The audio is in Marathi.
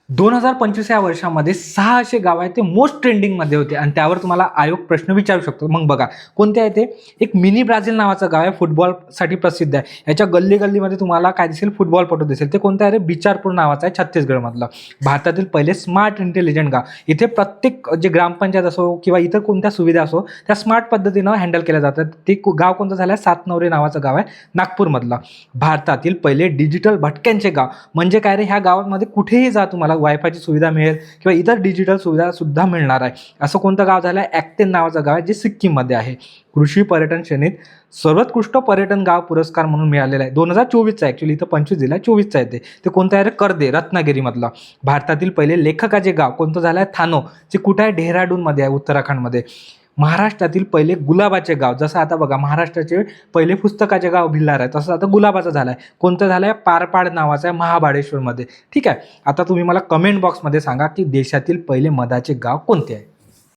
2025 या वर्षामध्ये 6 असे गाव आहेत ते मोस्ट ट्रेंडिंगमध्ये होते आणि त्यावर तुम्हाला आयोग प्रश्न विचारू शकतो. मग बघा कोणते आहे ते. एक मिनी ब्राझील नावाचं गाव आहे, फुटबॉलसाठी प्रसिद्ध आहे. याच्या गल्ली गल्लीमध्ये तुम्हाला काय दिसेल, फुटबॉलपटू दिसेल. ते कोणतं आहे रे, बिचारपूर नावाचं आहे, छत्तीसगडमधलं. भारतातील पहिले स्मार्ट इंटेलिजंट गाव. इथे प्रत्येक जे ग्रामपंचायत असो किंवा इतर कोणत्या सुविधा असो त्या स्मार्ट पद्धतीनं हँडल केल्या जातात. ते गाव कोणतं झालं आहे, सातनवरे नावाचं गाव आहे, नागपूरमधलं. भारतातील पहिले डिजिटल भटक्यांचे गाव. म्हणजे काय रे, ह्या गावामध्ये कुठेही जा तुम्हाला वायफायची सुविधा मिळेल किंवा इतर डिजिटल सुविधा सुद्धा मिळणार आहे. असं कोणतं गाव झालं आहे, ॲक्तेन नावाचं गाव आहे, जे सिक्कीममध्ये आहे. कृषी पर्यटन श्रेणीत सर्वोत्कृष्ट पर्यटन गाव पुरस्कार म्हणून मिळालेला आहे. 2024चा, ॲक्च्युली इथं 25 दिला, 24चा आहे ते कोणतं आहे रे, कर्दे, रत्नागिरीमधलं. भारतातील पहिले लेखकाचे गाव कोणतं झालं आहे, थानो, जे कुठं आहे, डेहराडूनमध्ये आहे, उत्तराखंडमध्ये. महाराष्ट्रातील पहिले गुलाबाचे गाव, जसं आता बघा महाराष्ट्राचे पहिले पुस्तकाचे गाव भिल्लार आहे, तसं आता गुलाबाचं झालं आहे. कोणतं झालं आहे, पारपाड नावाचं आहे, महाबळेश्वरमध्ये. ठीक आहे. आता तुम्ही मला कमेंट बॉक्समध्ये सांगा की देशातील पहिले मधाचे गाव कोणते आहे.